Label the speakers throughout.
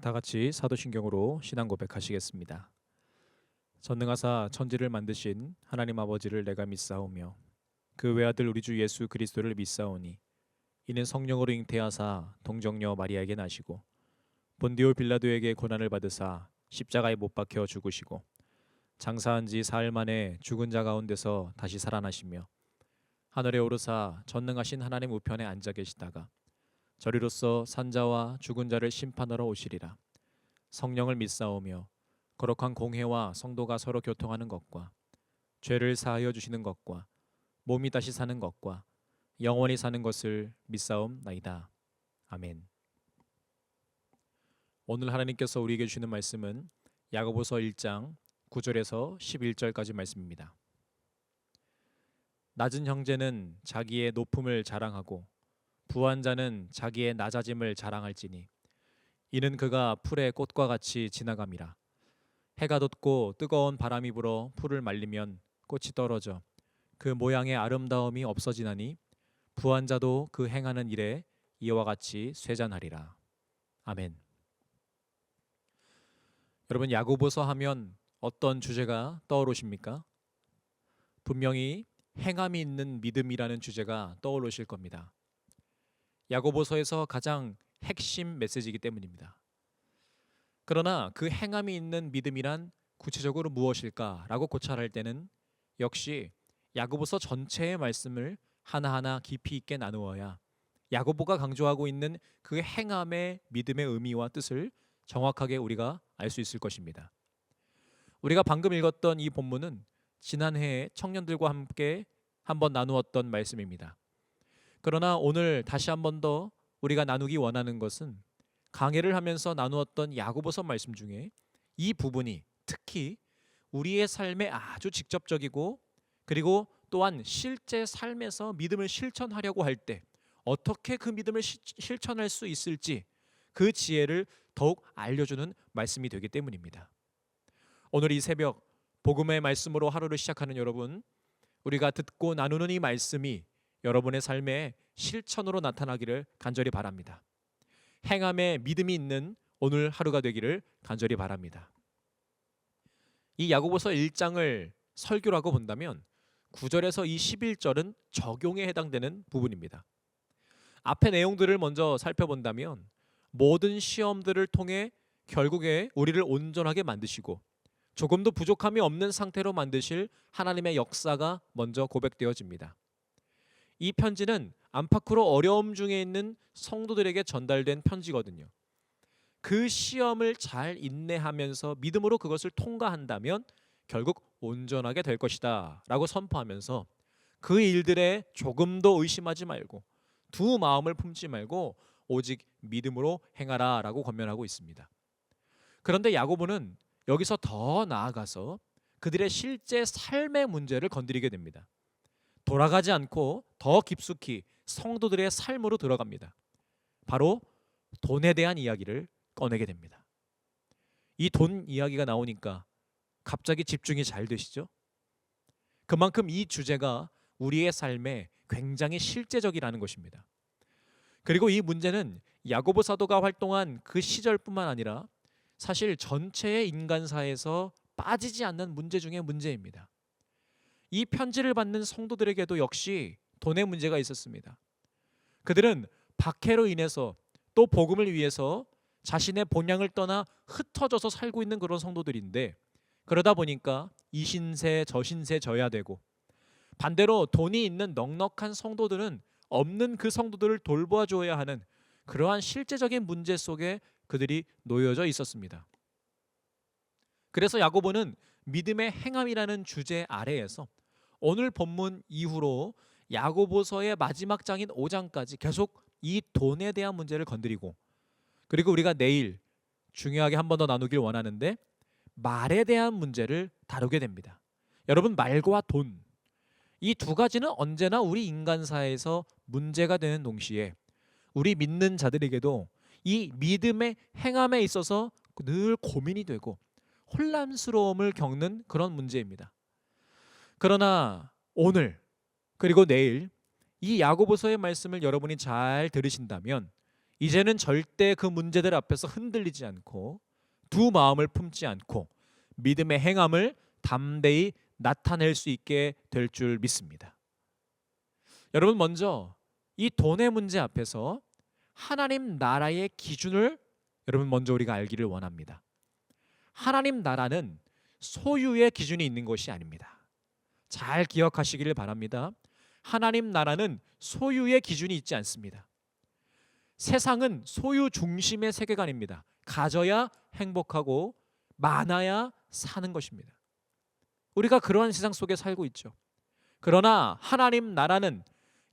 Speaker 1: 다 같이 사도신경으로 신앙 고백하시겠습니다. 전능하사 천지를 만드신 하나님 아버지를 내가 믿사오며 그 외아들 우리 주 예수 그리스도를 믿사오니 이는 성령으로 잉태하사 동정녀 마리아에게 나시고 본디오 빌라도에게 고난을 받으사 십자가에 못 박혀 죽으시고 장사한 지 사흘 만에 죽은 자 가운데서 다시 살아나시며 하늘에 오르사 전능하신 하나님 우편에 앉아 계시다가 저리로서 산자와 죽은 자를 심판하러 오시리라. 성령을 믿사오며 거룩한 공회와 성도가 서로 교통하는 것과 죄를 사하여 주시는 것과 몸이 다시 사는 것과 영원히 사는 것을 믿사옵나이다. 아멘. 오늘 하나님께서 우리에게 주시는 말씀은 야고보서 1장 9절에서 11절까지 말씀입니다. 낮은 형제는 자기의 높음을 자랑하고 부한 자는 자기의 낮아짐을 자랑할지니 이는 그가 풀의 꽃과 같이 지나감이라. 해가 돋고 뜨거운 바람이 불어 풀을 말리면 꽃이 떨어져 그 모양의 아름다움이 없어지나니 부한 자도 그 행하는 일에 이와 같이 쇠잔하리라. 아멘. 여러분, 야고보서 하면 어떤 주제가 떠오르십니까? 분명히 행함이 있는 믿음이라는 주제가 떠오르실 겁니다. 야고보서에서 가장 핵심 메시지이기 때문입니다. 그러나 그 행함이 있는 믿음이란 구체적으로 무엇일까라고 고찰할 때는 역시 야고보서 전체의 말씀을 하나하나 깊이 있게 나누어야 야고보가 강조하고 있는 그 행함의 믿음의 의미와 뜻을 정확하게 우리가 알 수 있을 것입니다. 우리가 방금 읽었던 이 본문은 지난해에 청년들과 함께 한번 나누었던 말씀입니다. 그러나 오늘 다시 한 번 더 우리가 나누기 원하는 것은 강해를 하면서 나누었던 야고보서 말씀 중에 이 부분이 특히 우리의 삶에 아주 직접적이고 그리고 또한 실제 삶에서 믿음을 실천하려고 할 때 어떻게 그 믿음을 실천할 수 있을지 그 지혜를 더욱 알려주는 말씀이 되기 때문입니다. 오늘 이 새벽 복음의 말씀으로 하루를 시작하는 여러분, 우리가 듣고 나누는 이 말씀이 여러분의 삶에 실천으로 나타나기를 간절히 바랍니다. 행함에 믿음이 있는 오늘 하루가 되기를 간절히 바랍니다. 이 야고보서 1장을 설교라고 본다면 9절에서 이 11절은 적용에 해당되는 부분입니다. 앞의 내용들을 먼저 살펴본다면 모든 시험들을 통해 결국에 우리를 온전하게 만드시고 조금도 부족함이 없는 상태로 만드실 하나님의 역사가 먼저 고백되어집니다. 이 편지는 안팎으로 어려움 중에 있는 성도들에게 전달된 편지거든요. 그 시험을 잘 인내하면서 믿음으로 그것을 통과한다면 결국 온전하게 될 것이다 라고 선포하면서 그 일들에 조금도 의심하지 말고 두 마음을 품지 말고 오직 믿음으로 행하라 라고 권면하고 있습니다. 그런데 야고보는 여기서 더 나아가서 그들의 실제 삶의 문제를 건드리게 됩니다. 돌아가지 않고 더 깊숙이 성도들의 삶으로 들어갑니다. 바로 돈에 대한 이야기를 꺼내게 됩니다. 이 돈 이야기가 나오니까 갑자기 집중이 잘 되시죠? 그만큼 이 주제가 우리의 삶에 굉장히 실제적이라는 것입니다. 그리고 이 문제는 야고보 사도가 활동한 그 시절뿐만 아니라 사실 전체의 인간사에서 빠지지 않는 문제 중에 문제입니다. 이 편지를 받는 성도들에게도 역시 돈의 문제가 있었습니다. 그들은 박해로 인해서 또 복음을 위해서 자신의 본향을 떠나 흩어져서 살고 있는 그런 성도들인데 그러다 보니까 이 신세 저 신세 져야 되고 반대로 돈이 있는 넉넉한 성도들은 없는 그 성도들을 돌봐줘야 하는 그러한 실제적인 문제 속에 그들이 놓여져 있었습니다. 그래서 야고보는 믿음의 행함이라는 주제 아래에서 오늘 본문 이후로 야고보서의 마지막 장인 5장까지 계속 이 돈에 대한 문제를 건드리고 그리고 우리가 내일 중요하게 한 번 더 나누길 원하는데 말에 대한 문제를 다루게 됩니다. 여러분, 말과 돈, 이 두 가지는 언제나 우리 인간사에서 문제가 되는 동시에 우리 믿는 자들에게도 이 믿음의 행함에 있어서 늘 고민이 되고 혼란스러움을 겪는 그런 문제입니다. 그러나 오늘 그리고 내일 이 야고보서의 말씀을 여러분이 잘 들으신다면 이제는 절대 그 문제들 앞에서 흔들리지 않고 두 마음을 품지 않고 믿음의 행함을 담대히 나타낼 수 있게 될 줄 믿습니다. 여러분, 먼저 이 돈의 문제 앞에서 하나님 나라의 기준을 여러분 먼저 우리가 알기를 원합니다. 하나님 나라는 소유의 기준이 있는 것이 아닙니다. 잘 기억하시기를 바랍니다. 하나님 나라는 소유의 기준이 있지 않습니다. 세상은 소유 중심의 세계관입니다. 가져야 행복하고 많아야 사는 것입니다. 우리가 그러한 세상 속에 살고 있죠. 그러나 하나님 나라는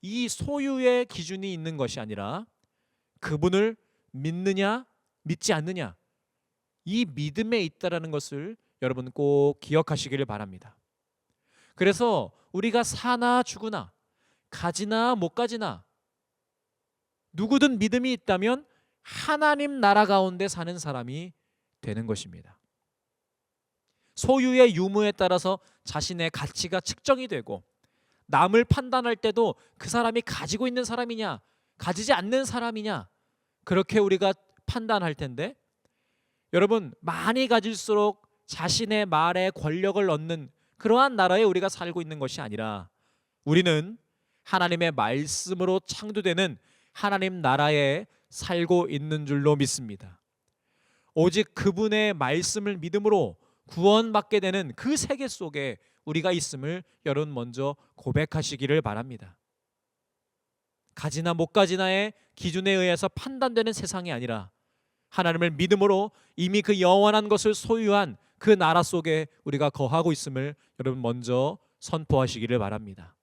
Speaker 1: 이 소유의 기준이 있는 것이 아니라 그분을 믿느냐 믿지 않느냐, 이 믿음에 있다라는 것을 여러분 꼭 기억하시기를 바랍니다. 그래서 우리가 사나 죽으나 가지나 못 가지나 누구든 믿음이 있다면 하나님 나라 가운데 사는 사람이 되는 것입니다. 소유의 유무에 따라서 자신의 가치가 측정이 되고 남을 판단할 때도 그 사람이 가지고 있는 사람이냐 가지지 않는 사람이냐 그렇게 우리가 판단할 텐데, 여러분, 많이 가질수록 자신의 말에 권력을 얻는 그러한 나라에 우리가 살고 있는 것이 아니라 우리는 하나님의 말씀으로 창조되는 하나님 나라에 살고 있는 줄로 믿습니다. 오직 그분의 말씀을 믿음으로 구원받게 되는 그 세계 속에 우리가 있음을 여러분 먼저 고백하시기를 바랍니다. 가지나 못 가지나의 기준에 의해서 판단되는 세상이 아니라 하나님을 믿음으로 이미 그 영원한 것을 소유한 그 나라 속에 우리가 거하고 있음을 여러분 먼저 선포하시기를 바랍니다.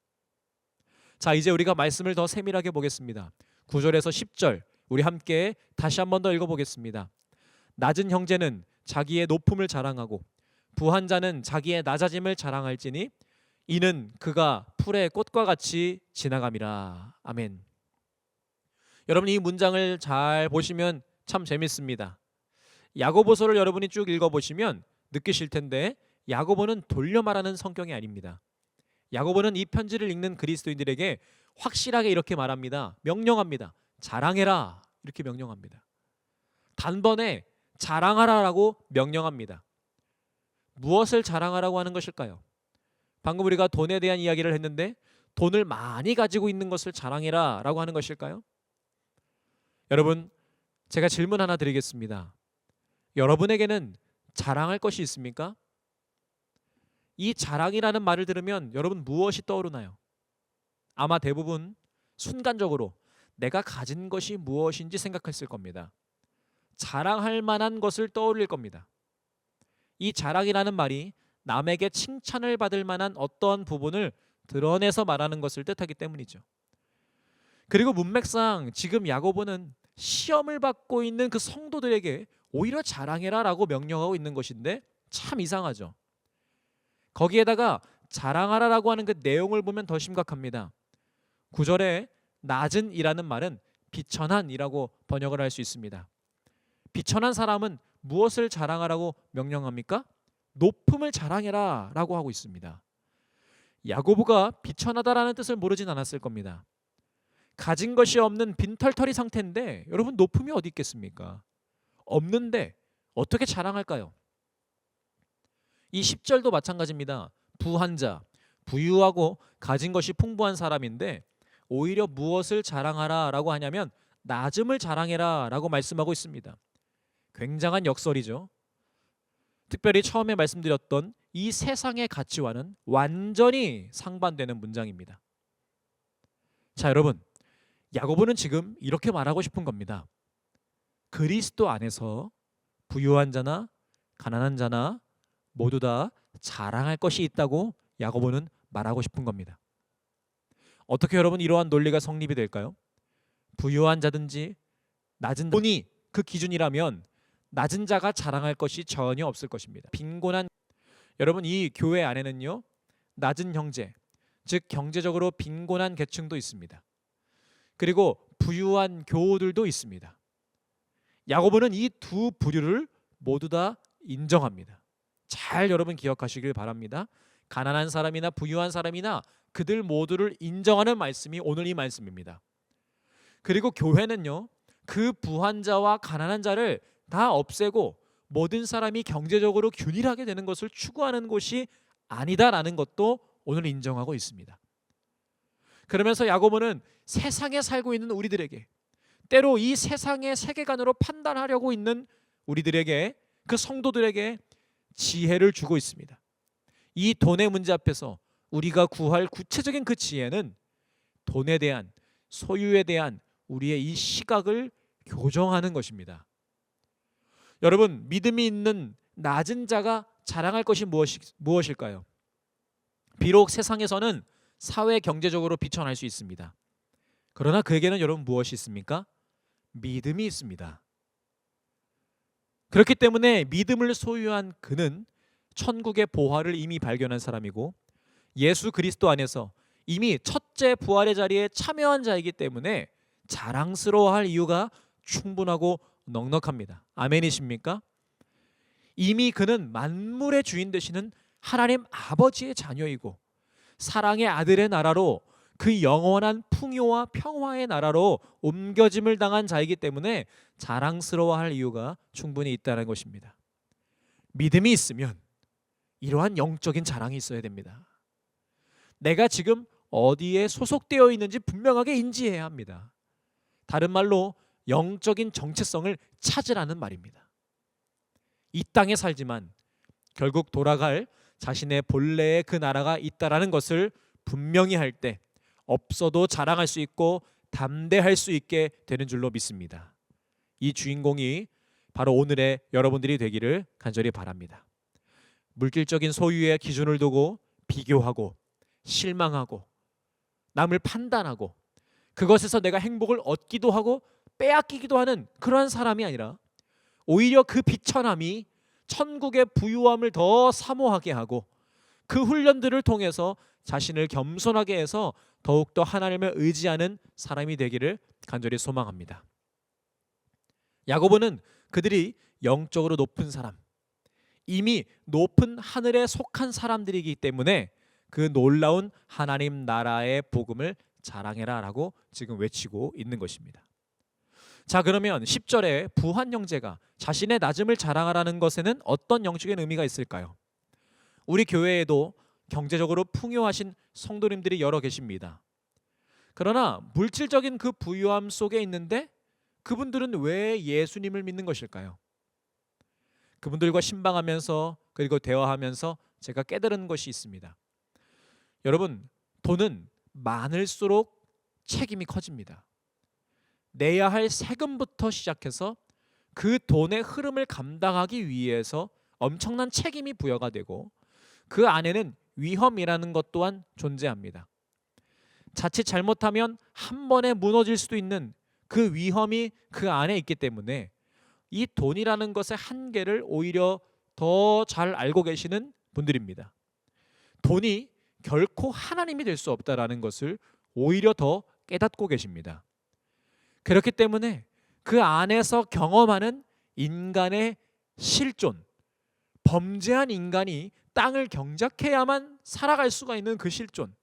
Speaker 1: 자, 이제 우리가 말씀을 더 세밀하게 보겠습니다. 9절에서 10절 우리 함께 다시 한 번 더 읽어보겠습니다. 낮은 형제는 자기의 높음을 자랑하고 부한 자는 자기의 낮아짐을 자랑할지니 이는 그가 풀의 꽃과 같이 지나감이라. 아멘. 여러분, 이 문장을 잘 보시면 참 재밌습니다. 야고보서를 여러분이 쭉 읽어보시면 느끼실 텐데 야고보는 돌려 말하는 성경이 아닙니다. 야고보는 이 편지를 읽는 그리스도인들에게 확실하게 이렇게 말합니다. 명령합니다. 자랑해라, 이렇게 명령합니다. 단번에 자랑하라라고 명령합니다. 무엇을 자랑하라고 하는 것일까요? 방금 우리가 돈에 대한 이야기를 했는데 돈을 많이 가지고 있는 것을 자랑해라 라고 하는 것일까요? 여러분, 제가 질문 하나 드리겠습니다. 여러분에게는 자랑할 것이 있습니까? 이 자랑이라는 말을 들으면 여러분 무엇이 떠오르나요? 아마 대부분 순간적으로 내가 가진 것이 무엇인지 생각했을 겁니다. 자랑할 만한 것을 떠올릴 겁니다. 이 자랑이라는 말이 남에게 칭찬을 받을 만한 어떠한 부분을 드러내서 말하는 것을 뜻하기 때문이죠. 그리고 문맥상 지금 야고보는 시험을 받고 있는 그 성도들에게 오히려 자랑해라라고 명령하고 있는 것인데 참 이상하죠. 거기에다가 자랑하라라고 하는 그 내용을 보면 더 심각합니다. 9절에 낮은 이라는 말은 비천한이라고 번역을 할 수 있습니다. 비천한 사람은 무엇을 자랑하라고 명령합니까? 높음을 자랑해라 라고 하고 있습니다. 야고보가 비천하다라는 뜻을 모르진 않았을 겁니다. 가진 것이 없는 빈털터리 상태인데 여러분 높음이 어디 있겠습니까? 없는데 어떻게 자랑할까요? 이 10절도 마찬가지입니다. 부한 자, 부유하고 가진 것이 풍부한 사람인데 오히려 무엇을 자랑하라 라고 하냐면 낮음을 자랑해라 라고 말씀하고 있습니다. 굉장한 역설이죠. 특별히 처음에 말씀드렸던 이 세상의 가치와는 완전히 상반되는 문장입니다. 자, 여러분, 야고보는 지금 이렇게 말하고 싶은 겁니다. 그리스도 안에서 부유한 자나 가난한 자나 모두 다 자랑할 것이 있다고 야고보는 말하고 싶은 겁니다. 어떻게 여러분 이러한 논리가 성립이 될까요? 부유한 자든지 낮은 돈이 그 기준이라면 낮은 자가 자랑할 것이 전혀 없을 것입니다. 빈곤한 여러분, 이 교회 안에는요 낮은 형제, 즉 경제적으로 빈곤한 계층도 있습니다. 그리고 부유한 교우들도 있습니다. 야고보는 이 두 부류를 모두 다 인정합니다. 잘 여러분 기억하시길 바랍니다. 가난한 사람이나 부유한 사람이나 그들 모두를 인정하는 말씀이 오늘 이 말씀입니다. 그리고 교회는요 그 부한 자와 가난한 자를 다 없애고 모든 사람이 경제적으로 균일하게 되는 것을 추구하는 곳이 아니다라는 것도 오늘 인정하고 있습니다. 그러면서 야고보는 세상에 살고 있는 우리들에게, 때로 이 세상의 세계관으로 판단하려고 있는 우리들에게, 그 성도들에게 지혜를 주고 있습니다. 이 돈의 문제 앞에서 우리가 구할 구체적인 그 지혜는 돈에 대한, 소유에 대한 우리의 이 시각을 교정하는 것입니다. 여러분, 믿음이 있는 낮은 자가 자랑할 것이 무엇일까요? 비록 세상에서는 사회 경제적으로 비천할 수 있습니다. 그러나 그에게는 여러분 무엇이 있습니까? 믿음이 있습니다. 그렇기 때문에 믿음을 소유한 그는 천국의 보화를 이미 발견한 사람이고 예수 그리스도 안에서 이미 첫째 부활의 자리에 참여한 자이기 때문에 자랑스러워할 이유가 충분하고 넉넉합니다. 아멘이십니까? 이미 그는 만물의 주인 되시는 하나님 아버지의 자녀이고 사랑의 아들의 나라로, 그 영원한 풍요와 평화의 나라로 옮겨짐을 당한 자이기 때문에 자랑스러워할 이유가 충분히 있다는 것입니다. 믿음이 있으면 이러한 영적인 자랑이 있어야 됩니다. 내가 지금 어디에 소속되어 있는지 분명하게 인지해야 합니다. 다른 말로 영적인 정체성을 찾으라는 말입니다. 이 땅에 살지만 결국 돌아갈 자신의 본래의 그 나라가 있다라는 것을 분명히 할 때 없어도 자랑할 수 있고 담대할 수 있게 되는 줄로 믿습니다. 이 주인공이 바로 오늘의 여러분들이 되기를 간절히 바랍니다. 물질적인 소유의 기준을 두고 비교하고 실망하고 남을 판단하고 그것에서 내가 행복을 얻기도 하고 빼앗기기도 하는 그러한 사람이 아니라 오히려 그 비천함이 천국의 부유함을 더 사모하게 하고 그 훈련들을 통해서 자신을 겸손하게 해서 더욱더 하나님을 의지하는 사람이 되기를 간절히 소망합니다. 야고보는 그들이 영적으로 높은 사람, 이미 높은 하늘에 속한 사람들이기 때문에 그 놀라운 하나님 나라의 복음을 자랑해라 라고 지금 외치고 있는 것입니다. 자, 그러면 10절에 부한 형제가 자신의 낮음을 자랑하라는 것에는 어떤 영적인 의미가 있을까요? 우리 교회에도 경제적으로 풍요하신 성도님들이 여러 계십니다. 그러나 물질적인 그 부유함 속에 있는데 그분들은 왜 예수님을 믿는 것일까요? 그분들과 신방하면서 그리고 대화하면서 제가 깨달은 것이 있습니다. 여러분, 돈은 많을수록 책임이 커집니다. 내야 할 세금부터 시작해서 그 돈의 흐름을 감당하기 위해서 엄청난 책임이 부여가 되고 그 안에는 위험이라는 것 또한 존재합니다. 자칫 잘못하면 한 번에 무너질 수도 있는 그 위험이 그 안에 있기 때문에 이 돈이라는 것의 한계를 오히려 더 잘 알고 계시는 분들입니다. 돈이 결코 하나님이 될 수 없다라는 것을 오히려 더 깨닫고 계십니다. 그렇기 때문에 그 안에서 경험하는 인간의 실존, 범죄한 인간이 땅을 경작해야만 살아갈 수가 있는 그 실존,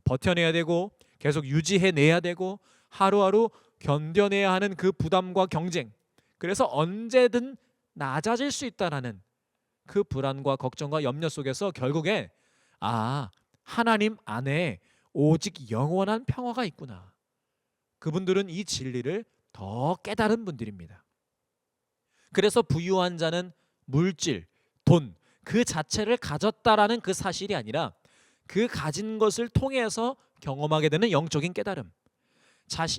Speaker 1: 버텨내야 되고 계속 유지해내야 되고 하루하루 견뎌내야 하는 그 부담과 경쟁, 그래서 언제든 낮아질 수 있다라는 그 불안과 걱정과 염려 속에서 결국에 하나님 안에 오직 영원한 평화가 있구나. 그분들은 이 진리를 더 깨달은 분들입니다. 그래서 부유한 자는 물질, 돈 그 자체를 가졌다라는 그 사실이 아니라 그 가진 것을 통해서 경험하게 되는 영적인 깨달음,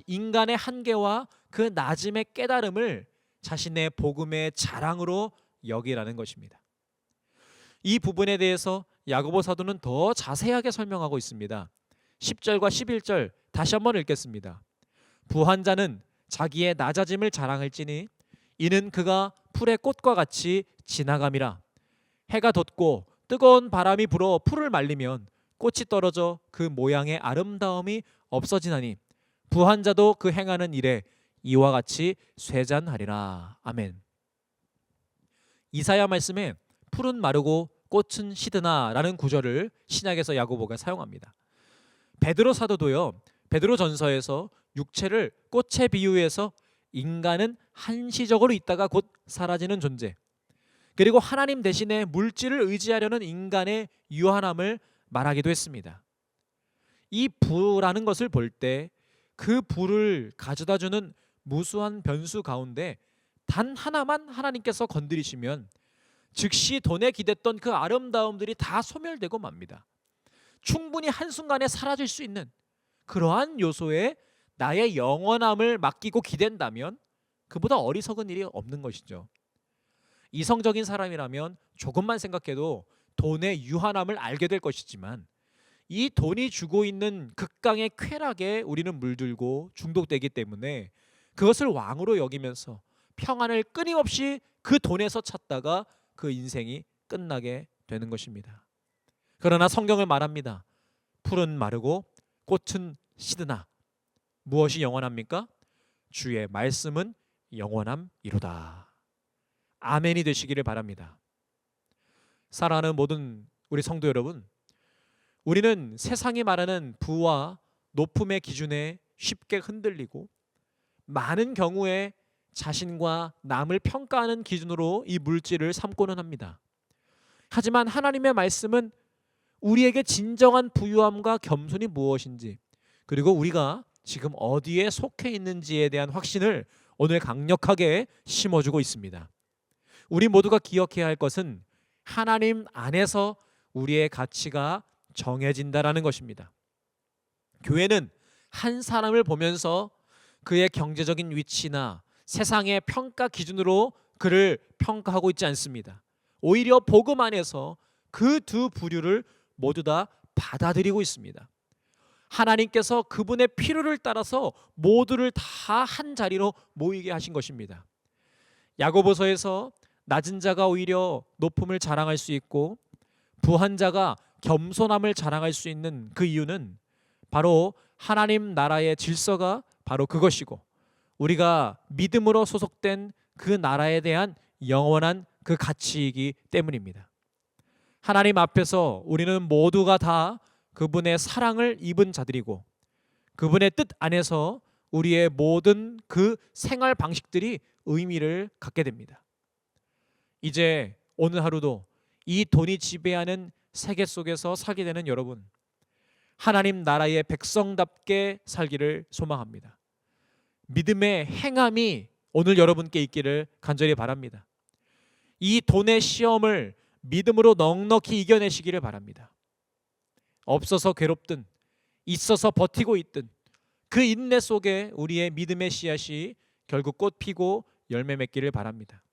Speaker 1: 인간의 한계와 그 낮음의 깨달음을 자신의 복음의 자랑으로 여기라는 것입니다. 이 부분에 대해서 야고보 사도는 더 자세하게 설명하고 있습니다. 10절과 11절 다시 한번 읽겠습니다. 부한 자는 자기의 낮아짐을 자랑할지니 이는 그가 풀의 꽃과 같이 지나감이라. 해가 돋고 뜨거운 바람이 불어 풀을 말리면 꽃이 떨어져 그 모양의 아름다움이 없어지나니 부한 자도 그 행하는 일에 이와 같이 쇠잔하리라. 아멘. 이사야 말씀에 풀은 마르고 꽃은 시드나라는 구절을 신약에서 야고보가 사용합니다. 베드로 사도도요, 베드로 전서에서 육체를 꽃에 비유해서 인간은 한시적으로 있다가 곧 사라지는 존재, 그리고 하나님 대신에 물질을 의지하려는 인간의 유한함을 말하기도 했습니다. 이 부라는 것을 볼 때 그 부를 가져다주는 무수한 변수 가운데 단 하나만 하나님께서 건드리시면 즉시 돈에 기댔던 그 아름다움들이 다 소멸되고 맙니다. 충분히 한순간에 사라질 수 있는 그러한 요소에 나의 영원함을 맡기고 기댄다면 그보다 어리석은 일이 없는 것이죠. 이성적인 사람이라면 조금만 생각해도 돈의 유한함을 알게 될 것이지만 이 돈이 주고 있는 극강의 쾌락에 우리는 물들고 중독되기 때문에 그것을 왕으로 여기면서 평안을 끊임없이 그 돈에서 찾다가 그 인생이 끝나게 되는 것입니다. 그러나 성경을 말합니다. 풀은 마르고 꽃은 시드나 무엇이 영원합니까? 주의 말씀은 영원함이로다. 아멘이 되시기를 바랍니다. 사랑하는 모든 우리 성도 여러분, 우리는 세상이 말하는 부와 높음의 기준에 쉽게 흔들리고 많은 경우에 자신과 남을 평가하는 기준으로 이 물질을 삼고는 합니다. 하지만 하나님의 말씀은 우리에게 진정한 부유함과 겸손이 무엇인지, 그리고 우리가 지금 어디에 속해 있는지에 대한 확신을 오늘 강력하게 심어주고 있습니다. 우리 모두가 기억해야 할 것은 하나님 안에서 우리의 가치가 정해진다라는 것입니다. 교회는 한 사람을 보면서 그의 경제적인 위치나 세상의 평가 기준으로 그를 평가하고 있지 않습니다. 오히려 복음 안에서 그 두 부류를 모두 다 받아들이고 있습니다. 하나님께서 그분의 필요를 따라서 모두를 다 한 자리로 모이게 하신 것입니다. 야고보서에서 낮은 자가 오히려 높음을 자랑할 수 있고 부한 자가 겸손함을 자랑할 수 있는 그 이유는 바로 하나님 나라의 질서가 바로 그것이고 우리가 믿음으로 소속된 그 나라에 대한 영원한 그 가치이기 때문입니다. 하나님 앞에서 우리는 모두가 다 그분의 사랑을 입은 자들이고 그분의 뜻 안에서 우리의 모든 그 생활 방식들이 의미를 갖게 됩니다. 이제 오늘 하루도 이 돈이 지배하는 세계 속에서 살게 되는 여러분, 하나님 나라의 백성답게 살기를 소망합니다. 믿음의 행함이 오늘 여러분께 있기를 간절히 바랍니다. 이 돈의 시험을 믿음으로 넉넉히 이겨내시기를 바랍니다. 없어서 괴롭든 있어서 버티고 있든 그 인내 속에 우리의 믿음의 씨앗이 결국 꽃 피고 열매 맺기를 바랍니다.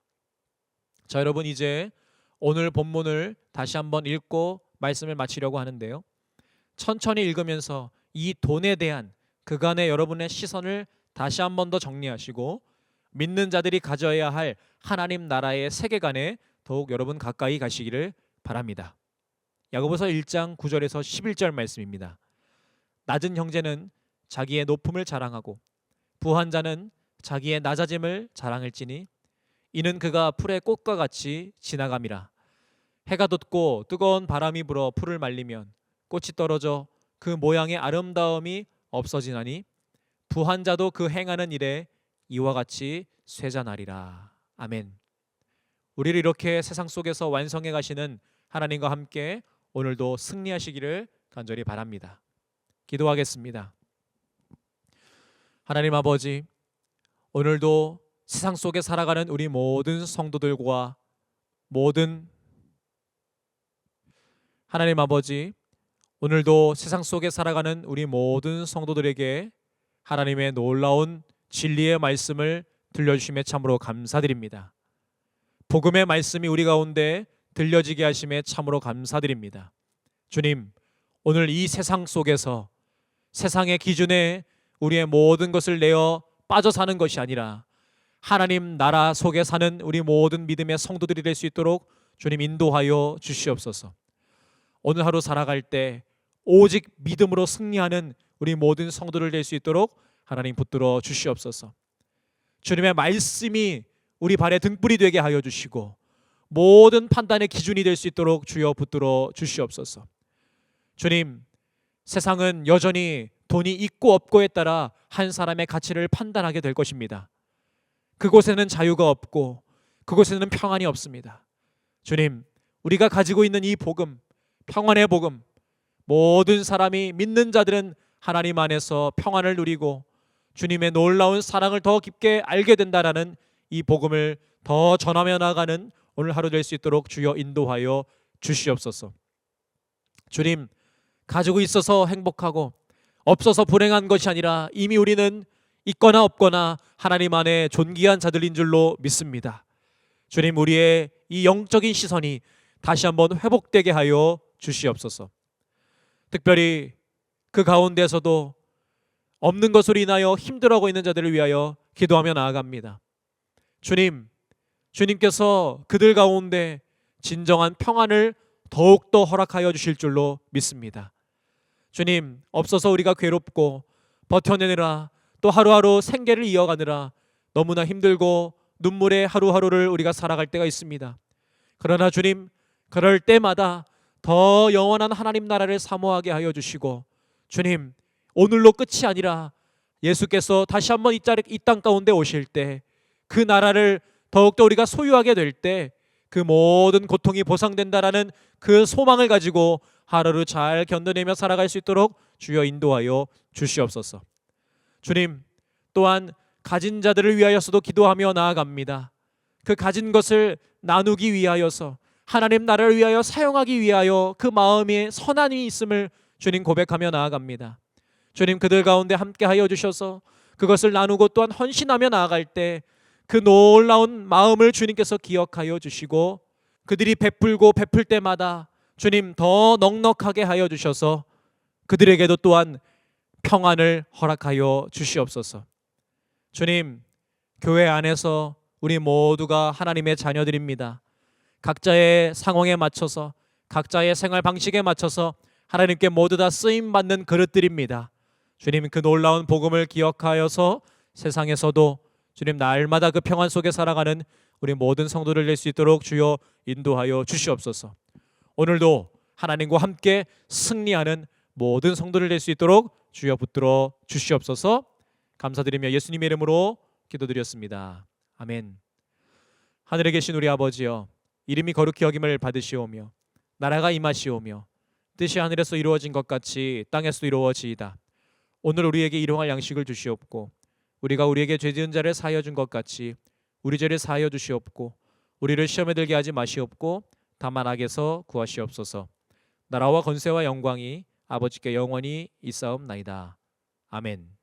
Speaker 1: 자, 여러분, 이제 오늘 본문을 다시 한번 읽고 말씀을 마치려고 하는데요. 천천히 읽으면서 이 돈에 대한 그간의 여러분의 시선을 다시 한번 더 정리하시고 믿는 자들이 가져야 할 하나님 나라의 세계관에 더욱 여러분 가까이 가시기를 바랍니다. 야고보서 1장 9절에서 11절 말씀입니다. 낮은 형제는 자기의 높음을 자랑하고 부한 자는 자기의 낮아짐을 자랑할지니 이는 그가 풀의 꽃과 같이 지나감이라. 해가 돋고 뜨거운 바람이 불어 풀을 말리면 꽃이 떨어져 그 모양의 아름다움이 없어지나니 부한 자도 그 행하는 일에 이와 같이 쇠잔하리라. 아멘. 우리를 이렇게 세상 속에서 완성해 가시는 하나님과 함께 오늘도 승리하시기를 간절히 바랍니다. 기도하겠습니다. 하나님 아버지, 오늘도 세상 속에 살아가는 우리 모든 성도들과 모든 하나님 아버지, 오늘도 세상 속에 살아가는 우리 모든 성도들에게 하나님의 놀라운 진리의 말씀을 들려주심에 참으로 감사드립니다. 복음의 말씀이 우리 가운데 들려지게 하심에 참으로 감사드립니다. 주님, 오늘 이 세상 속에서 세상의 기준에 우리의 모든 것을 내어 빠져 사는 것이 아니라 하나님 나라 속에 사는 우리 모든 믿음의 성도들이 될 수 있도록 주님 인도하여 주시옵소서. 오늘 하루 살아갈 때 오직 믿음으로 승리하는 우리 모든 성도들 될 수 있도록 하나님 붙들어 주시옵소서. 주님의 말씀이 우리 발의 등불이 되게 하여 주시고 모든 판단의 기준이 될 수 있도록 주여 붙들어 주시옵소서. 주님, 세상은 여전히 돈이 있고 없고에 따라 한 사람의 가치를 판단하게 될 것입니다. 그곳에는 자유가 없고 그곳에는 평안이 없습니다. 주님, 우리가 가지고 있는 이 복음, 평안의 복음, 모든 사람이 믿는 자들은 하나님 안에서 평안을 누리고 주님의 놀라운 사랑을 더 깊게 알게 된다라는 이 복음을 더 전하며 나가는 오늘 하루 될 수 있도록 주여 인도하여 주시옵소서. 주님, 가지고 있어서 행복하고 없어서 불행한 것이 아니라 이미 우리는 있거나 없거나 하나님 안에 존귀한 자들인 줄로 믿습니다. 주님, 우리의 이 영적인 시선이 다시 한번 회복되게 하여 주시옵소서. 특별히 그 가운데서도 없는 것으로 인하여 힘들어하고 있는 자들을 위하여 기도하며 나아갑니다. 주님, 주님께서 그들 가운데 진정한 평안을 더욱더 허락하여 주실 줄로 믿습니다. 주님, 없어서 우리가 괴롭고 버텨내느라 또 하루하루 생계를 이어가느라 너무나 힘들고 눈물의 하루하루를 우리가 살아갈 때가 있습니다. 그러나 주님, 그럴 때마다 더 영원한 하나님 나라를 사모하게 하여 주시고, 주님, 오늘로 끝이 아니라 예수께서 다시 한번 이 땅 가운데 오실 때 그 나라를 더욱더 우리가 소유하게 될 때 그 모든 고통이 보상된다라는 그 소망을 가지고 하루를 잘 견뎌내며 살아갈 수 있도록 주여 인도하여 주시옵소서. 주님, 또한 가진 자들을 위하여서도 기도하며 나아갑니다. 그 가진 것을 나누기 위하여서 하나님 나라를 위하여 사용하기 위하여 그 마음에 선한이 있음을 주님 고백하며 나아갑니다. 주님, 그들 가운데 함께하여 주셔서 그것을 나누고 또한 헌신하며 나아갈 때 그 놀라운 마음을 주님께서 기억하여 주시고 그들이 베풀고 베풀 때마다 주님 더 넉넉하게 하여 주셔서 그들에게도 또한 평안을 허락하여 주시옵소서. 주님, 교회 안에서 우리 모두가 하나님의 자녀들입니다. 각자의 상황에 맞춰서 각자의 생활 방식에 맞춰서 하나님께 모두 다 쓰임받는 그릇들입니다. 주님, 그 놀라운 복음을 기억하여서 세상에서도 주님 날마다 그 평안 속에 살아가는 우리 모든 성도를 낼 수 있도록 주여 인도하여 주시옵소서. 오늘도 하나님과 함께 승리하는 모든 성도를 낼 수 있도록 주여 붙들어 주시옵소서. 감사드리며 예수님의 이름으로 기도드렸습니다. 아멘. 하늘에 계신 우리 아버지여, 이름이 거룩히 여김을 받으시오며 나라가 임하시오며 뜻이 하늘에서 이루어진 것 같이 땅에서도 이루어지이다. 오늘 우리에게 일용할 양식을 주시옵고 우리가 우리에게 죄 지은 자를 사하여 준 것 같이 우리 죄를 사하여 주시옵고 우리를 시험에 들게 하지 마시옵고 다만 악에서 구하시옵소서. 나라와 권세와 영광이 아버지께 영원히 있사옵나이다. 아멘.